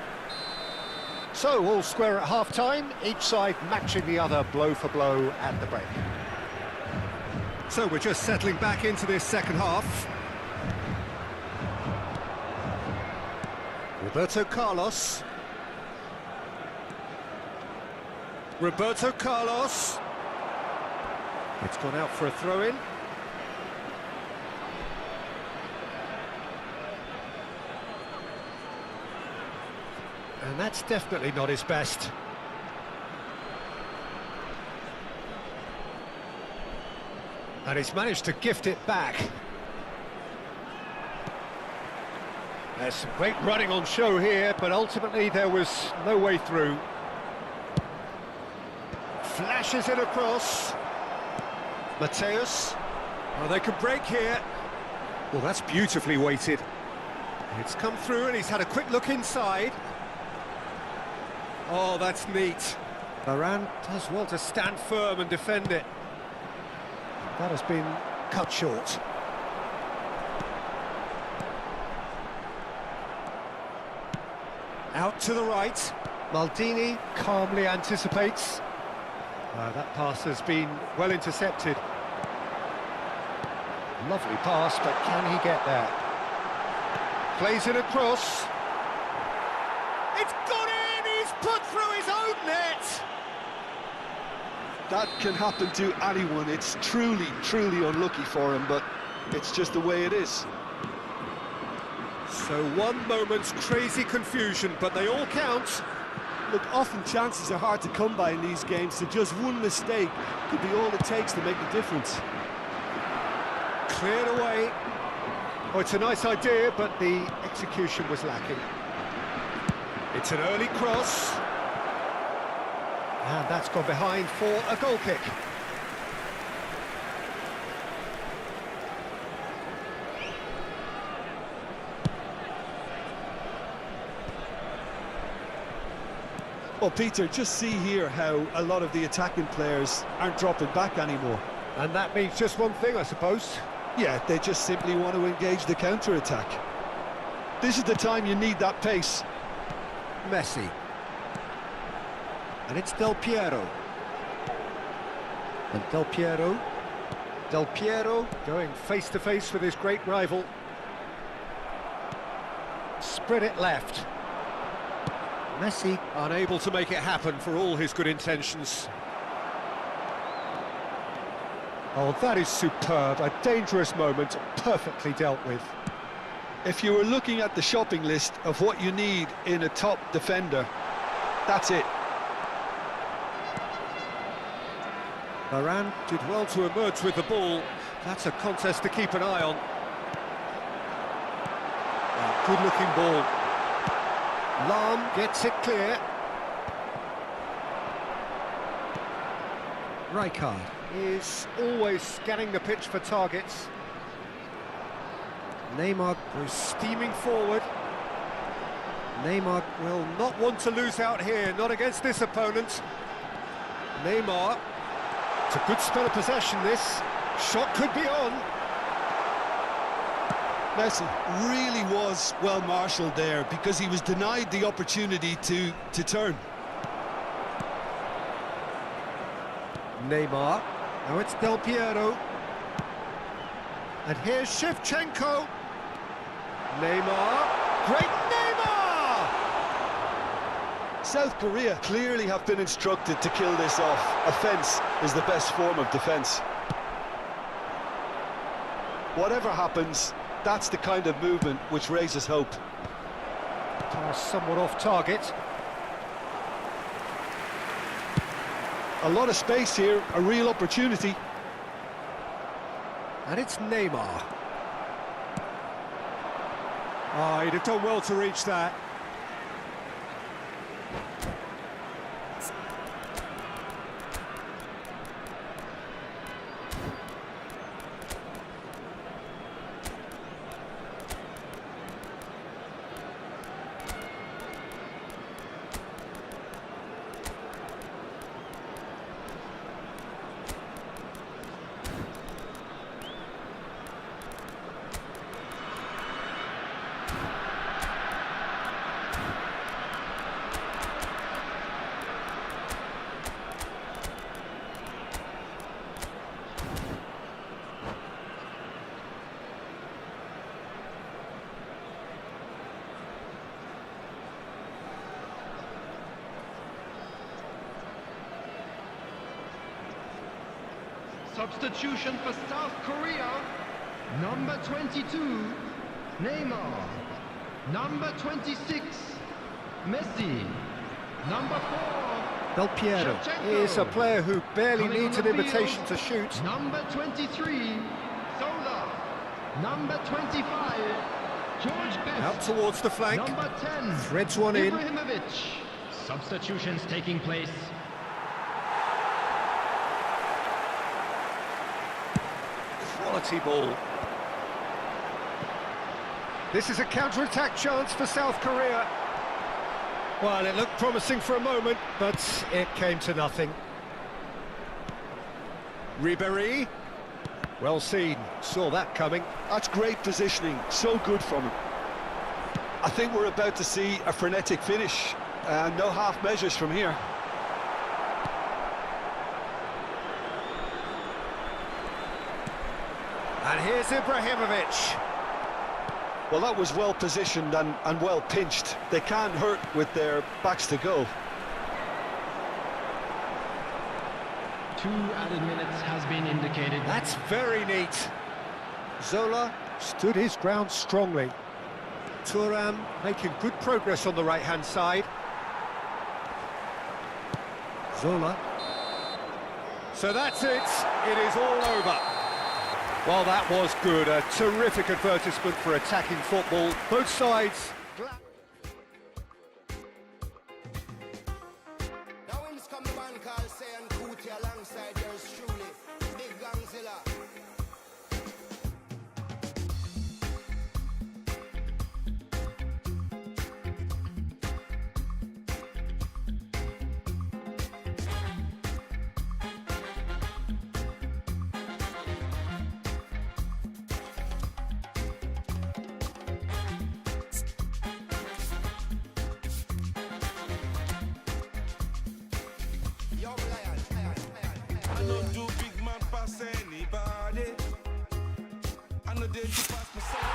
So, all square at half-time, each side matching the other blow for blow at the break. So we're just settling back into this second half. Roberto Carlos. Roberto Carlos. It's gone out for a throw-in. And that's definitely not his best. And he's managed to gift it back. There's some great running on show here, but ultimately there was no way through. Flashes it across. Mateus. Oh, they can break here. Well, that's beautifully weighted. It's come through and he's had a quick look inside. Oh, that's neat. Varane does well to stand firm and defend it. That has been cut short. Out to the right. Maldini calmly anticipates. That pass has been well intercepted. Lovely pass, but can he get there? Plays it across. It's gone in! He's put through his own net! That can happen to anyone. It's truly, truly unlucky for him, but it's just the way it is. So one moment's crazy confusion, but they all count. Look, often chances are hard to come by in these games, so just one mistake could be all it takes to make the difference. Cleared away. Oh, it's a nice idea, but the execution was lacking. It's an early cross. And that's gone behind for a goal kick. Well, Peter, just see here how a lot of the attacking players aren't dropping back anymore. And that means just one thing, I suppose. Yeah, they just simply want to engage the counter-attack. This is the time you need that pace. Messi. And it's Del Piero. And Del Piero going face-to-face with his great rival. Spread it left. Messi unable to make it happen for all his good intentions. Oh, that is superb. A dangerous moment, perfectly dealt with. If you were looking at the shopping list of what you need in a top defender, that's it. Varane did well to emerge with the ball. That's a contest to keep an eye on. Good-looking ball. Lahm gets it clear. Rijkaard is always scanning the pitch for targets. Neymar goes steaming forward. Neymar will not want to lose out here, not against this opponent. Neymar, it's a good spell of possession this. Shot could be on. Messi really was well marshalled there because he was denied the opportunity to turn. Neymar, now it's Del Piero. And here's Shevchenko. Neymar, great Neymar! South Korea clearly have been instructed to kill this off. Offence is the best form of defence. Whatever happens, that's the kind of movement which raises hope. Pass somewhat off target. A lot of space here, a real opportunity. And it's Neymar. Oh, he'd have done well to reach that. Substitution for South Korea. Number 22, Neymar. Number 26, Messi. Number 4, Del Piero Shevchenko. is a player who barely Coming needs on an the invitation field, to shoot. Number 23, Zola. Number 25, George Best. Out towards the flank. Number 10, Threads one in. Ibrahimovic. Substitutions taking place. Quality ball. This is a counter-attack chance for South Korea. Well, it looked promising for a moment, but it came to nothing. Ribéry. Well seen. Saw that coming. That's great positioning, so good from him. I think we're about to see a frenetic finish, and no half measures from here. And here's Ibrahimovic. Well, that was well positioned and well pinched. They can't hurt with their backs to goal. 2 added minutes has been indicated. That's very neat. Zola stood his ground strongly. Thuram making good progress on the right-hand side. Zola. So that's it. It is all over. Well, that was good. A terrific advertisement for attacking football. Both sides. Now when this come the man called Say and Cootie alongside yours truly, Big Gangzilla. Young lion. I don't do big man pass anybody. I know they do pass me so